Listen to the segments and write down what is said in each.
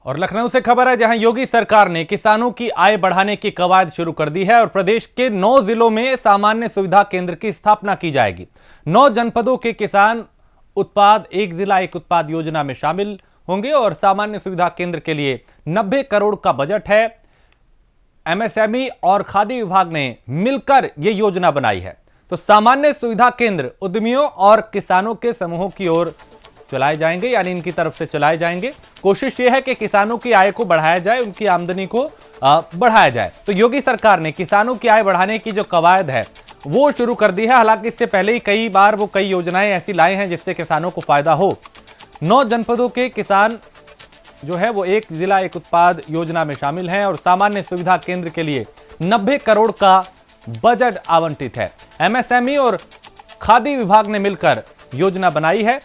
और लखनऊ से खबर है, जहां योगी सरकार ने किसानों की आय बढ़ाने की कवायद शुरू कर दी है और प्रदेश के 9 जिलों में सामान्य सुविधा केंद्र की स्थापना की जाएगी। 9 जनपदों के किसान उत्पाद एक जिला एक उत्पाद योजना में शामिल होंगे और सामान्य सुविधा केंद्र के लिए 90 करोड़ का बजट है। एमएसएमई और खादी विभाग ने मिलकर यह योजना बनाई है। तो सामान्य सुविधा केंद्र उद्यमियों और किसानों के समूहों की ओर चलाए जाएंगे, यानी इनकी तरफ से चलाए जाएंगे। कोशिश यह है कि किसानों की आय को बढ़ाया जाए, उनकी आमदनी को बढ़ाया जाए। तो योगी सरकार ने किसानों की आय बढ़ाने की जो कवायद है वो शुरू कर दी है। हालांकि इससे पहले ही कई बार वो कई योजनाएं ऐसी लाए हैं जिससे किसानों को फायदा हो। 9 जनपदों के किसान जो है वो एक जिला एक उत्पाद योजना में शामिल हैं और सामान्य सुविधा केंद्र के लिए 90 करोड़ का बजट आवंटित है। एमएसएमई और खादी विभाग ने मिलकर योजना बनाई है।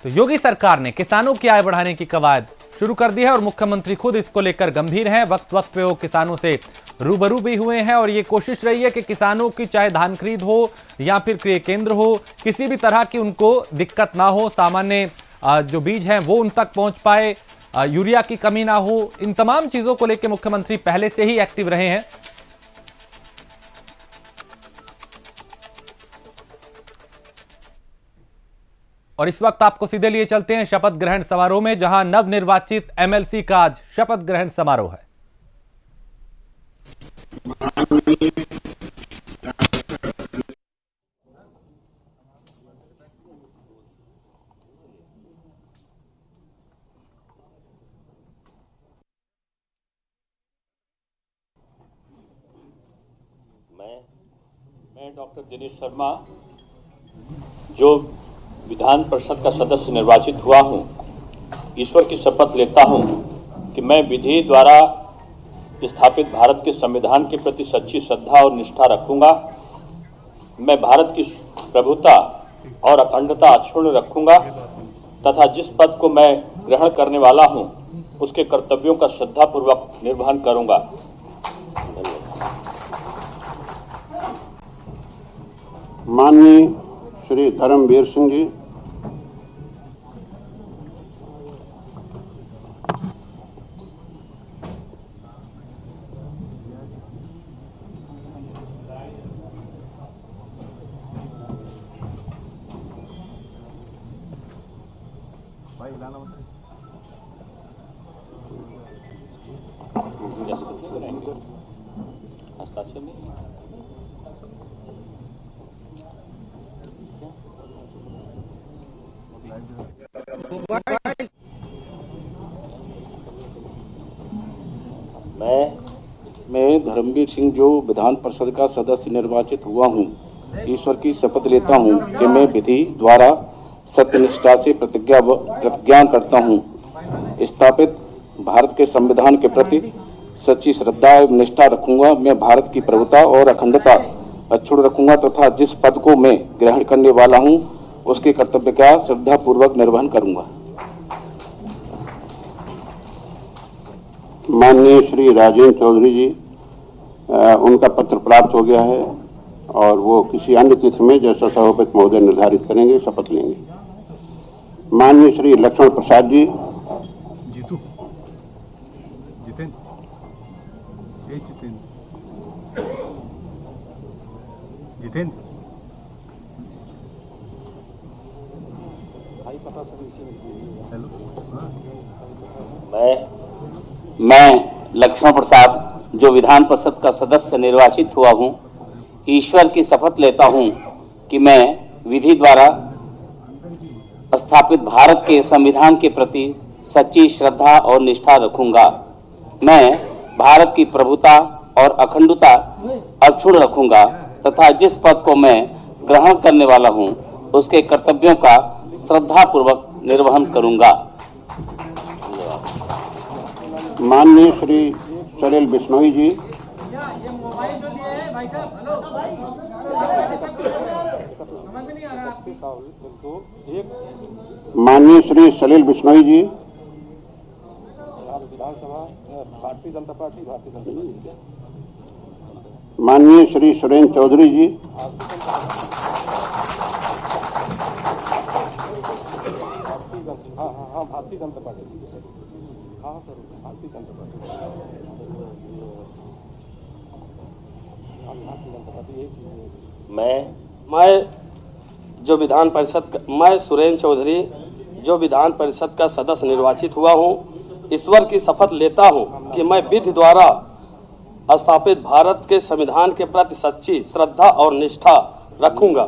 तो योगी सरकार ने किसानों की आय बढ़ाने की कवायद शुरू कर दी है और मुख्यमंत्री खुद इसको लेकर गंभीर हैं। वक्त वक्त पे वो किसानों से रूबरू भी हुए हैं और ये कोशिश रही है कि किसानों की चाहे धान खरीद हो या फिर क्रय केंद्र हो, किसी भी तरह की उनको दिक्कत ना हो, सामान्य जो बीज हैं वो उन तक पहुंच पाए, यूरिया की कमी ना हो। इन तमाम चीजों को लेकर मुख्यमंत्री पहले से ही एक्टिव रहे हैं। और इस वक्त आपको सीधे लिए चलते हैं शपथ ग्रहण समारोह में, जहां नवनिर्वाचित एमएलसी का आज शपथ ग्रहण समारोह है। मैं डॉक्टर दिनेश शर्मा, जो विधान परिषद का सदस्य निर्वाचित हुआ हूं, ईश्वर की शपथ लेता हूं कि मैं विधि द्वारा स्थापित भारत के संविधान के प्रति सच्ची श्रद्धा और निष्ठा रखूंगा। मैं भारत की प्रभुता और अखंडता अक्षुण्ण रखूंगा तथा जिस पद को मैं ग्रहण करने वाला हूं उसके कर्तव्यों का श्रद्धापूर्वक निर्वहन करूंगा। माननीय श्री धर्मवीर सिंह जी, हस्ताक्षर नहीं मैं धर्मवीर सिंह, जो विधान परिषद का सदस्य निर्वाचित हुआ हूं, ईश्वर की शपथ लेता हूं कि मैं विधि द्वारा सत्यनिष्ठा से प्रतिज्ञा करता हूं, स्थापित भारत के संविधान के प्रति सच्ची श्रद्धा एवं निष्ठा रखूंगा। मैं भारत की प्रभुता और अखंडता अक्षुण्ण रखूंगा तथा जिस पद को मैं ग्रहण करने वाला हूं उसके कर्तव्य का श्रद्धापूर्वक निर्वहन करूंगा। माननीय श्री राजेंद्र चौधरी जी, उनका पत्र प्राप्त हो गया है और वो किसी अन्य तिथि में जैसा सभापति महोदय निर्धारित करेंगे शपथ लेंगे। माननीय श्री लक्ष्मण प्रसाद जी, मैं लक्ष्मण प्रसाद, जो विधान परिषद का सदस्य निर्वाचित हुआ हूं, ईश्वर की शपथ लेता हूं कि मैं विधि द्वारा स्थापित भारत के संविधान के प्रति सच्ची श्रद्धा और निष्ठा रखूंगा। मैं भारत की प्रभुता और अखंडता अक्षुण्ण रखूंगा तथा जिस पद को मैं ग्रहण करने वाला हूं उसके कर्तव्यों का श्रद्धापूर्वक निर्वहन करूंगा। माननीय श्री सलिल बिश्नोई जी, माननीय श्री सलिल बिश्नोई जी, भारतीय जनता पार्टी, माननीय श्री सुरेंद्र चौधरी जी, हाँ भारतीय जनता पार्टी। हाँ sir, Bharatiya Janata party. Bharatiya Janata party यही चीज़ है। मैं सुरेंद्र चौधरी जो विधान परिषद का सदस्य निर्वाचित हुआ हूँ, ईश्वर की शपथ लेता हूँ कि मैं विधि द्वारा स्थापित भारत के संविधान के प्रति सच्ची श्रद्धा और निष्ठा रखूंगा।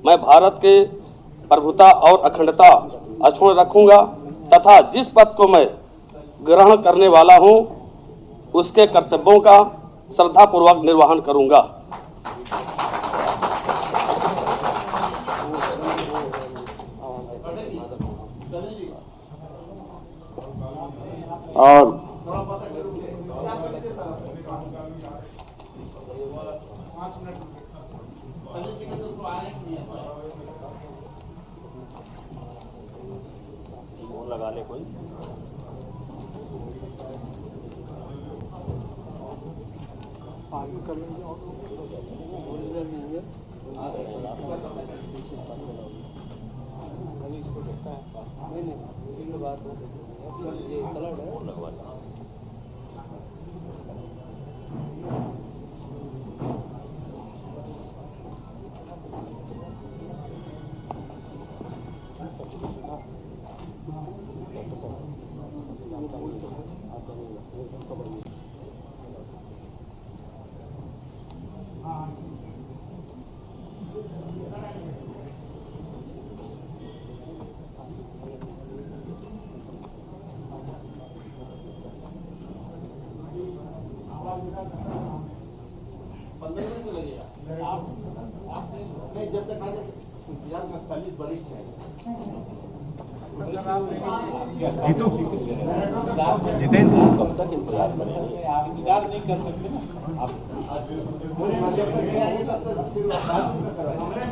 मैं भारत के प्रभुता और अखंडता अक्षुण्ण रखूंगा तथा जिस पद को मैं ग्रहण करने वाला हूं उसके कर्तव्यों का श्रद्धापूर्वक निर्वहन करूंगा। और लगा ले कोई।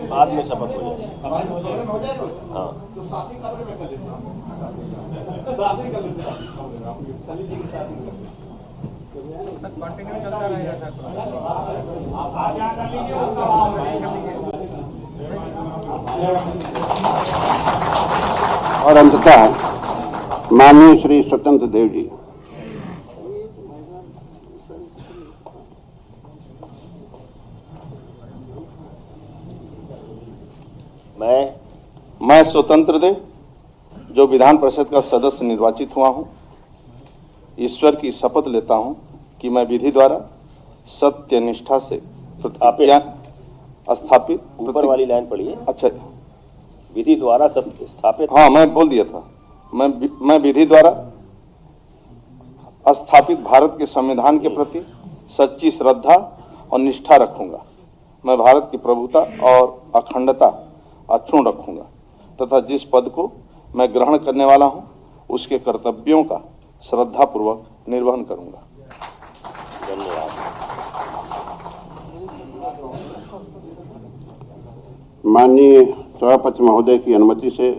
बाद में शपथ हो जाए। हाँ, और अंततः माननीय श्री स्वतंत्र देव जी। मैं स्वतंत्र देव जो विधान परिषद का सदस्य निर्वाचित हुआ हूं, ईश्वर की शपथ लेता हूं कि मैं विधि द्वारा सत्य निष्ठा से स्थापित ऊपर वाली लाइन पढ़िए। अच्छा, विधि द्वारा सब स्थापित। हाँ, मैं बोल दिया था। मैं विधि द्वारा स्थापित भारत के संविधान के प्रति सच्ची श्रद्धा और निष्ठा रखूंगा। मैं भारत की प्रभुता और अखंडता अक्षुण्ण रखूंगा तथा जिस पद को मैं ग्रहण करने वाला हूं उसके कर्तव्यों का श्रद्धापूर्वक निर्वहन करूंगा। धन्यवाद। माननीय सभापति महोदय की अनुमति से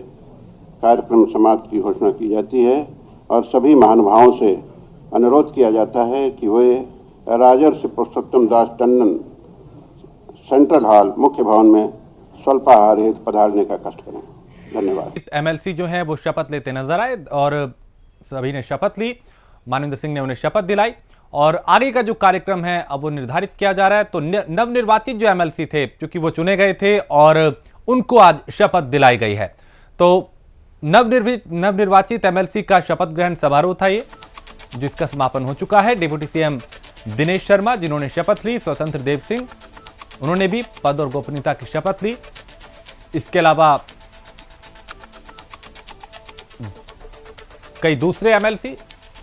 कार्यक्रम समाप्ति की घोषणा की जाती है और सभी महानुभावों से अनुरोध किया जाता है कि वे राजर्षि पुरुषोत्तम दास टंडन सेंट्रल हॉल मुख्य भवन में स्वल्पाहार हेतु पधारने का कष्ट करें। धन्यवाद। एमएलसी जो है वो शपथ लेते नजर आए और सभी ने शपथ ली। मानवेंद्र सिंह ने उन्हें शपथ दिलाई और आगे का जो कार्यक्रम है अब वो निर्धारित किया जा रहा है। तो नवनिर्वाचित जो एमएलसी थे, क्योंकि वो चुने गए थे और उनको आज शपथ दिलाई गई है। तो नवनिर्वाचित एमएलसी का शपथ ग्रहण समारोह था ये, जिसका समापन हो चुका है। डिप्टी सीएम दिनेश शर्मा जिन्होंने शपथ ली, स्वतंत्र देव सिंह उन्होंने भी पद और गोपनीयता की शपथ ली। इसके अलावा कई दूसरे एमएलसी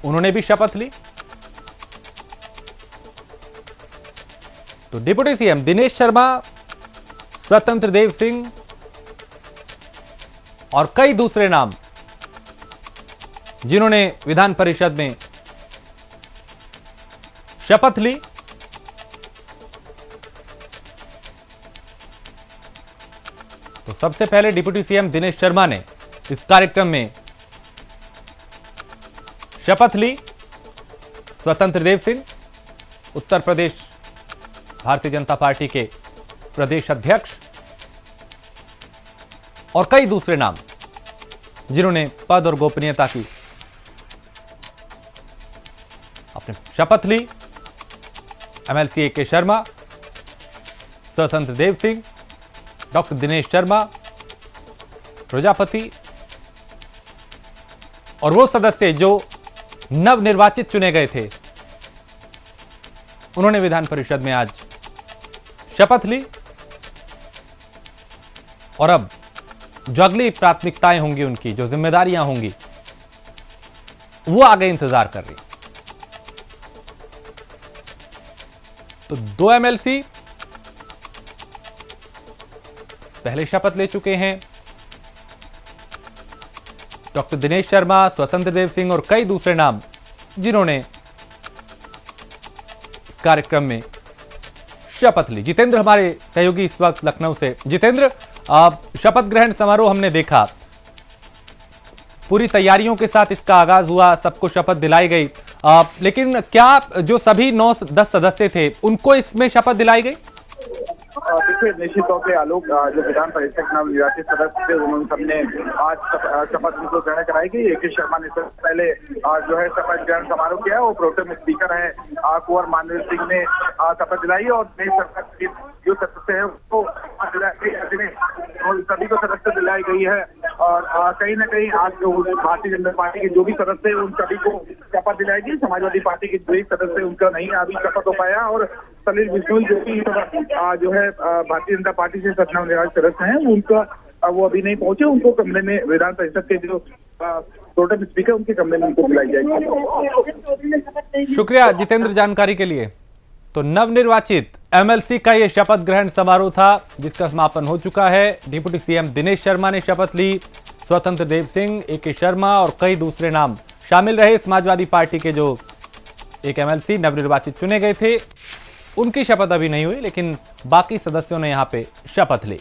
उन्होंने भी शपथ ली। तो डिप्टी सीएम दिनेश शर्मा, स्वतंत्र देव सिंह और कई दूसरे नाम जिन्होंने विधान परिषद में शपथ ली। तो सबसे पहले डिप्टी सीएम दिनेश शर्मा ने इस कार्यक्रम में शपथ ली। स्वतंत्र देव सिंह उत्तर प्रदेश भारतीय जनता पार्टी के प्रदेश अध्यक्ष और कई दूसरे नाम जिन्होंने पद और गोपनीयता की अपने शपथ ली। एमएलसी ए के शर्मा, स्वतंत्र देव सिंह, डॉक्टर दिनेश शर्मा, प्रजापति और वो सदस्य जो नवनिर्वाचित चुने गए थे, उन्होंने विधान परिषद में आज शपथ ली। और अब जो अगली प्राथमिकताएं होंगी, उनकी जो जिम्मेदारियां होंगी, वो आगे इंतजार कर रही। तो 2 एमएलसी पहले शपथ ले चुके हैं, डॉक्टर दिनेश शर्मा, स्वतंत्र देव सिंह और कई दूसरे नाम जिन्होंने कार्यक्रम में शपथ ली। जितेंद्र हमारे सहयोगी इस वक्त लखनऊ से। जितेंद्र, शपथ ग्रहण समारोह हमने देखा, पूरी तैयारियों के साथ इसका आगाज हुआ, सबको शपथ दिलाई गई, लेकिन क्या जो सभी 9-10 सदस्य थे उनको इसमें शपथ दिलाई गई? देखिए, निश्चित तौर से आलोक, जो विधान परिषद के नवनिर्वाचित सदस्य थे, उन्होंने सबने आज शपथ उनको ग्रहण कराई गई। ए के शर्मा ने सबसे पहले जो है शपथ ग्रहण समारोह किया। वो प्रोटेम स्पीकर है कुंवर मानवेंद्र सिंह ने शपथ दिलाई और नई सरकार के जो सदस्य है उसको सभी को सदस्य दिलाई गई है। और कहीं ना कहीं आज जो भारतीय जनता पार्टी के जो भी सदस्य हैं उन सभी को शपथ दिलाई गई। समाजवादी पार्टी के जो एक सदस्य उनका नहीं अभी शपथ हो पाया और सलील बिश्नोई जो कि जो है भारतीय जनता पार्टी से नवनिर्वाचित सदस्य हैं, उनका वो अभी नहीं पहुंचे। उनको कमरे में विधान परिषद के जो प्रोटेम स्पीकर उनके कमरे में उनको बुलाई जाएगी। शुक्रिया जितेंद्र जानकारी के लिए। तो नवनिर्वाचित एमएलसी का यह शपथ ग्रहण समारोह था जिसका समापन हो चुका है। डिप्टी सीएम दिनेश शर्मा ने शपथ ली, स्वतंत्र देव सिंह, ए के शर्मा और कई दूसरे नाम शामिल रहे। समाजवादी पार्टी के जो एक एमएलसी नवनिर्वाचित चुने गए थे उनकी शपथ अभी नहीं हुई, लेकिन बाकी सदस्यों ने यहां पे शपथ ली।